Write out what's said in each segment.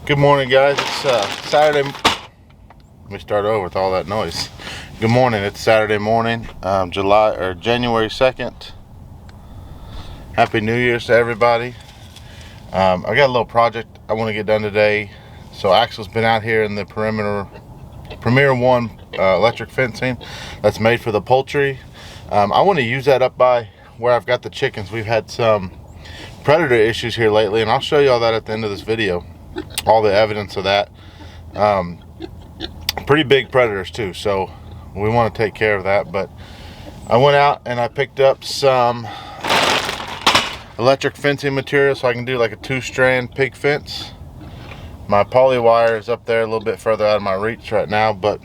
Good morning, guys. It's Saturday. Let me start over with all that noise. Good morning. It's Saturday morning, January 2nd. Happy New Year's to everybody. I got a little project I want to get done today. So Axel's been out here in the Premier One electric fencing that's made for the poultry. I want to use that up by where I've got the chickens. We've had some predator issues here lately, and I'll show you all that at the end of this video. All the evidence of that. Pretty big predators too, so we want to take care of that. But I went out and I picked up some electric fencing material so I can do like a 2-strand pig fence. My poly wire is up there a little bit further out of my reach right now, but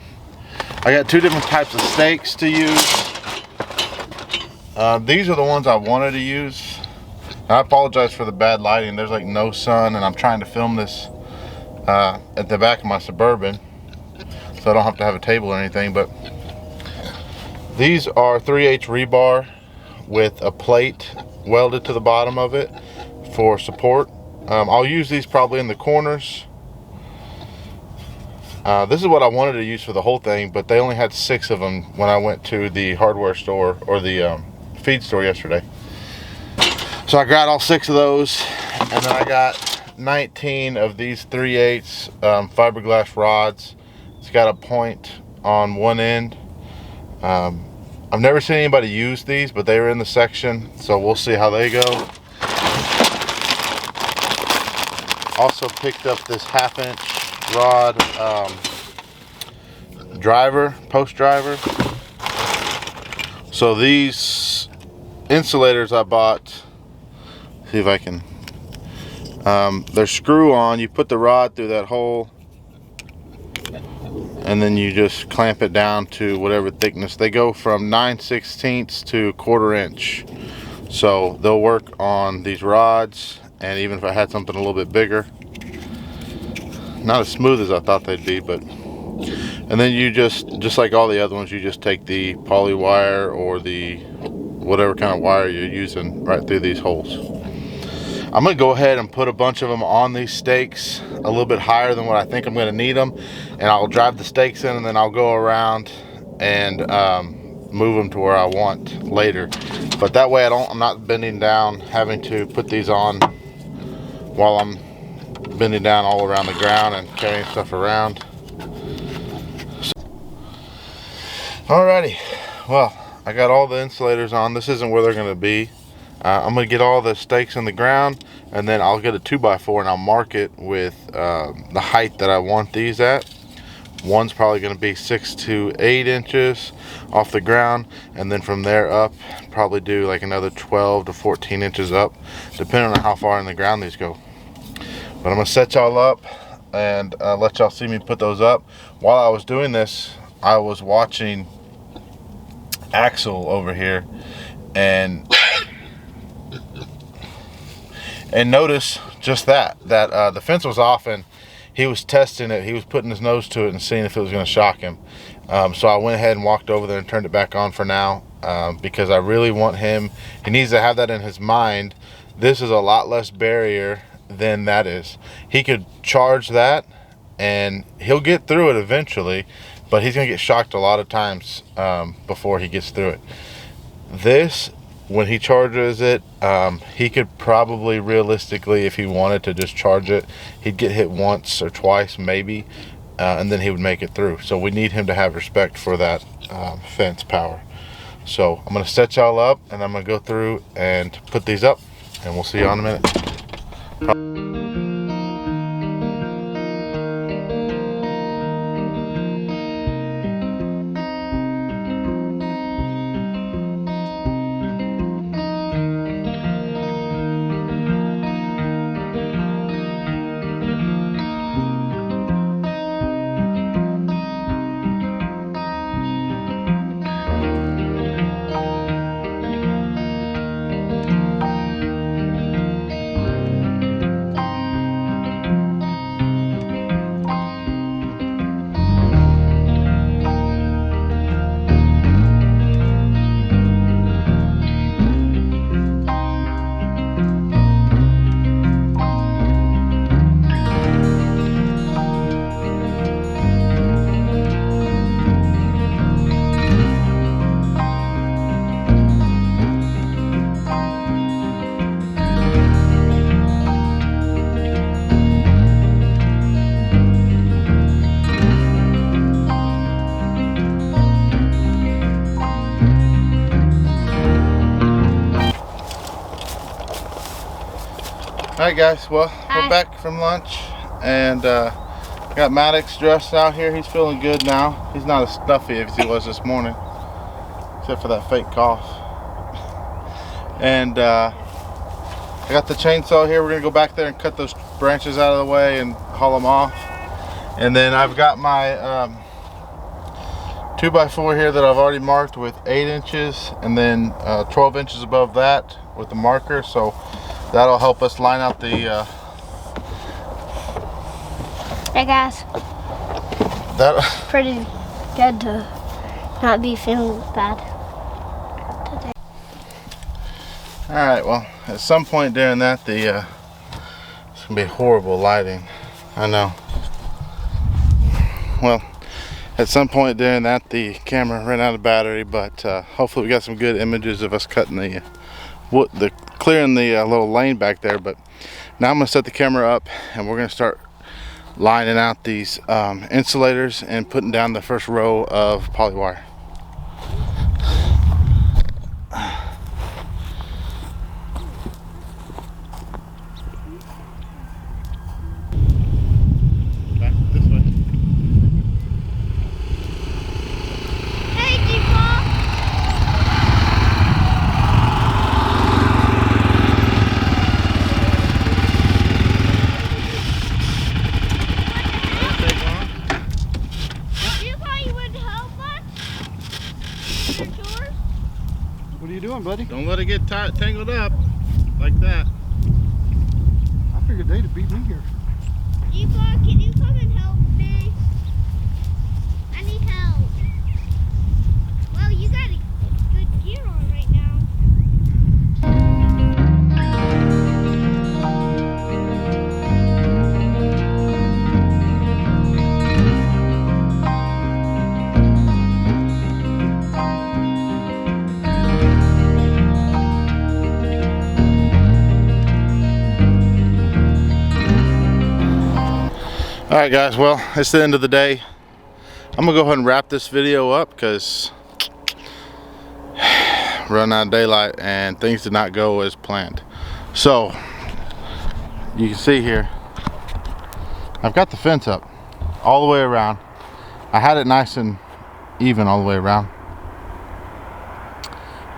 I got 2 different types of stakes to use. These are the ones I wanted to use. I apologize for the bad lighting. There's like no sun, and I'm trying to film this at the back of my Suburban, so I don't have to have a table or anything. But these are 3/8 rebar with a plate welded to the bottom of it for support. I'll use these probably in the corners. This is what I wanted to use for the whole thing, but they only had 6 of them when I went to the hardware store or the feed store yesterday. So I got all 6 of those, and then I got 19 of these 3/8 fiberglass rods. It's got a point on one end. I've never seen anybody use these, but they were in the section, so we'll see how they go. Also picked up this 1/2-inch rod post driver. So these insulators I bought, see if I can, they're screw on. You put the rod through that hole, and then you just clamp it down to whatever thickness. They go from 9/16 to 1/4 inch. So they'll work on these rods, and even if I had something a little bit bigger. Not as smooth as I thought they'd be, but, and then you just like all the other ones, you just take the poly wire or the whatever kind of wire you're using right through these holes. I'm gonna go ahead and put a bunch of them on these stakes a little bit higher than what I think I'm gonna need them, and I'll drive the stakes in, and then I'll go around and move them to where I want later. But that way I'm not bending down, having to put these on while I'm bending down all around the ground and carrying stuff around. Alrighty, well, I got all the insulators on. This isn't where they're going to be. I'm going to get all the stakes in the ground, and then I'll get a 2x4 and I'll mark it with the height that I want these at. One's probably going to be 6 to 8 inches off the ground, and then from there up probably do like another 12 to 14 inches up, depending on how far in the ground these go. But I'm going to set y'all up and let y'all see me put those up. While I was doing this, I was watching Axel over here, and notice just that the fence was off, and he was testing it. He was putting his nose to it and seeing if it was going to shock him. So I went ahead and walked over there and turned it back on for now, because I really want him, he needs to have that in his mind. This is a lot less barrier than that is. He could charge that and he'll get through it eventually, but he's gonna get shocked a lot of times before he gets through it. This, when he charges it, he could probably realistically, if he wanted to just charge it, he'd get hit once or twice maybe, and then he would make it through. So we need him to have respect for that fence power. So I'm gonna set y'all up, and I'm gonna go through and put these up, and we'll see you in a minute. Alright guys, well, we're back from lunch, and got Maddox dressed out here. He's feeling good now. He's not as stuffy as he was this morning, except for that fake cough. And I got the chainsaw here. We're gonna go back there and cut those branches out of the way and haul them off. And then I've got my 2x4 here that I've already marked with 8 inches and then 12 inches above that with the marker, so that'll help us line out the Hey guys, that pretty good to not be feeling bad today. Alright, well, at some point during that, it's gonna be horrible lighting. I know. Well, at some point during that, the camera ran out of battery, but hopefully we got some good images of us cutting clearing the little lane back there. But now I'm gonna set the camera up, and we're gonna start lining out these insulators and putting down the first row of poly wire. What are you doing, buddy? Don't let it get tangled up like that. I figured they'd have beat me here. Eva, can you come and help me? I need help. Well, you got a good gear on right now. Alright guys, well, it's the end of the day. I'm gonna go ahead and wrap this video up because run out of daylight and things did not go as planned. So you can see here, I've got the fence up all the way around. I had it nice and even all the way around,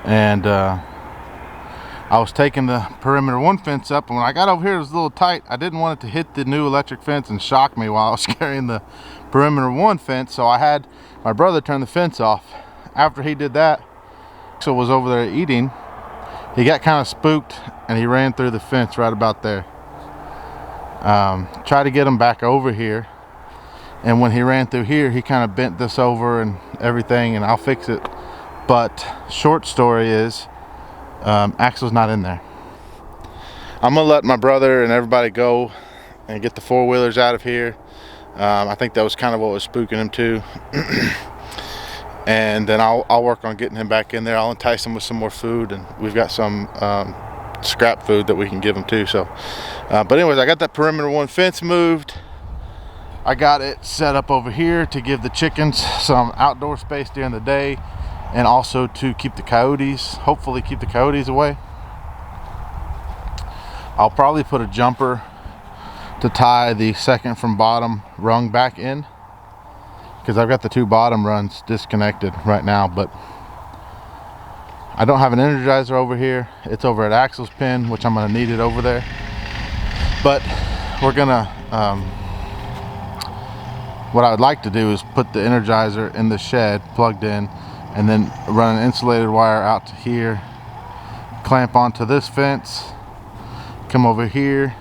and I was taking the perimeter 1 fence up, and when I got over here it was a little tight. I didn't want it to hit the new electric fence and shock me while I was carrying the perimeter 1 fence, so I had my brother turn the fence off. After he did that, so was over there eating, he got kind of spooked and he ran through the fence right about there. Tried to get him back over here, and when he ran through here he kind of bent this over and everything, and I'll fix it. But short story is, Axel's not in there. I'm gonna let my brother and everybody go and get the 4-wheelers out of here. I think that was kind of what was spooking him too. And then I'll work on getting him back in there. I'll entice him with some more food, and we've got some scrap food that we can give him too. So but anyways, I got that perimeter 1 fence moved. I got it set up over here to give the chickens some outdoor space during the day, and also to keep the coyotes, hopefully keep the coyotes away. I'll probably put a jumper to tie the second from bottom rung back in, because I've got the 2 bottom runs disconnected right now. But I don't have an energizer over here. It's over at Axel's pen, which I'm gonna need it over there. But we're gonna, what I would like to do is put the energizer in the shed plugged in, and then run an insulated wire out to here, clamp onto this fence, come over here,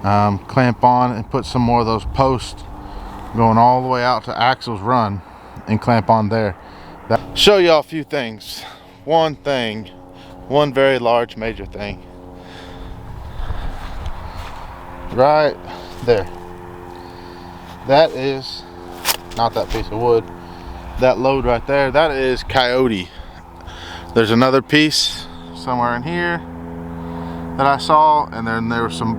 clamp on and put some more of those posts going all the way out to Axel's run and clamp on there. Show y'all a few things. One very large major thing. Right there. That is not that piece of wood. That load right there, that is coyote. There's another piece somewhere in here that I saw, and then there were some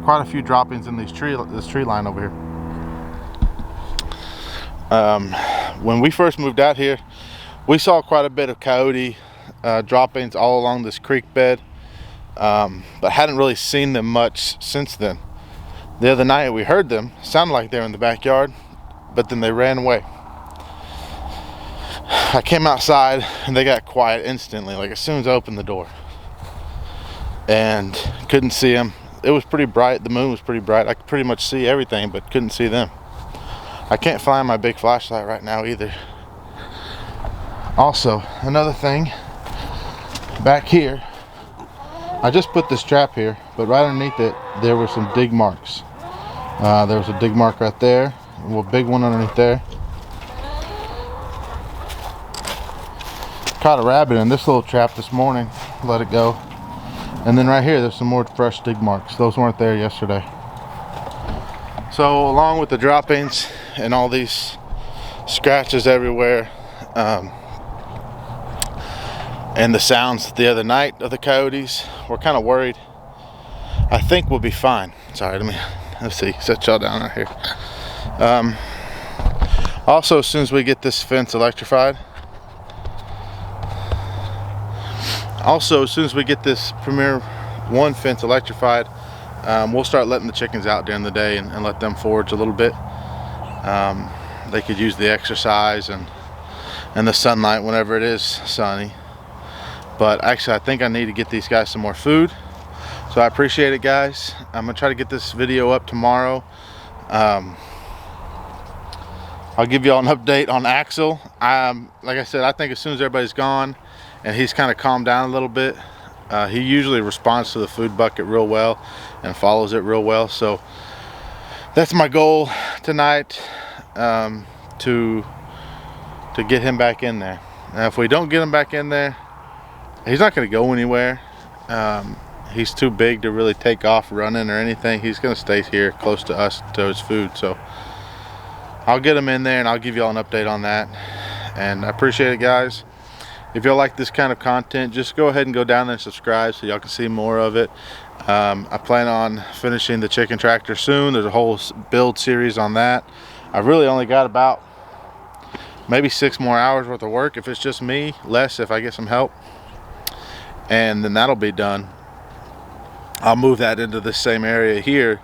quite a few droppings in this tree line over here. When we first moved out here, we saw quite a bit of coyote droppings all along this creek bed. but hadn't really seen them much since then. The other night we heard them, sounded like they were in the backyard, but then they ran away. I came outside and they got quiet instantly, like as soon as I opened the door, and couldn't see them. It was pretty bright, the moon was pretty bright. I could pretty much see everything, but couldn't see them. I can't find my big flashlight right now either. Also, another thing, back here, I just put this trap here, but right underneath it, there were some dig marks. There was a dig mark right there, a big one underneath there. Caught a rabbit in this little trap this morning, let it go. And then right here, there's some more fresh dig marks. Those weren't there yesterday. So along with the droppings and all these scratches everywhere, and the sounds the other night of the coyotes, we're kind of worried. I think we'll be fine. Sorry, let's see, set y'all down right here. Also, as soon as we get this fence electrified, Premier 1 fence electrified, we'll start letting the chickens out during the day and let them forage a little bit. They could use the exercise and the sunlight whenever it is sunny. But actually, I think I need to get these guys some more food. So I appreciate it, guys. I'm gonna try to get this video up tomorrow. I'll give you all an update on Axel. Like I said, I think as soon as everybody's gone and he's kind of calmed down a little bit, he usually responds to the food bucket real well and follows it real well. So that's my goal tonight, to get him back in there. Now, if we don't get him back in there, he's not going to go anywhere. He's too big to really take off running or anything. He's going to stay here close to us, to his food. So I'll get him in there and I'll give you all an update on that. And I appreciate it, guys. If y'all like this kind of content, just go ahead and go down there and subscribe so y'all can see more of it. I plan on finishing the chicken tractor soon. There's a whole build series on that. I really only got about maybe 6 more hours worth of work if it's just me, less if I get some help, and then that'll be done. I'll move that into the same area here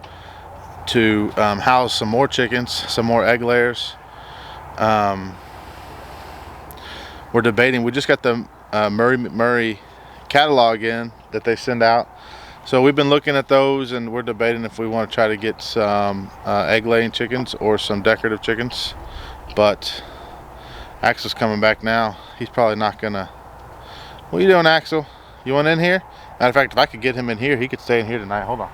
to house some more chickens, some more egg layers. We're debating, we just got the Murray catalog in that they send out, so we've been looking at those and we're debating if we want to try to get some egg laying chickens or some decorative chickens. But Axel's coming back now. He's probably not gonna. What are you doing, Axel? You want in here? Matter of fact, if I could get him in here, he could stay in here tonight. Hold on.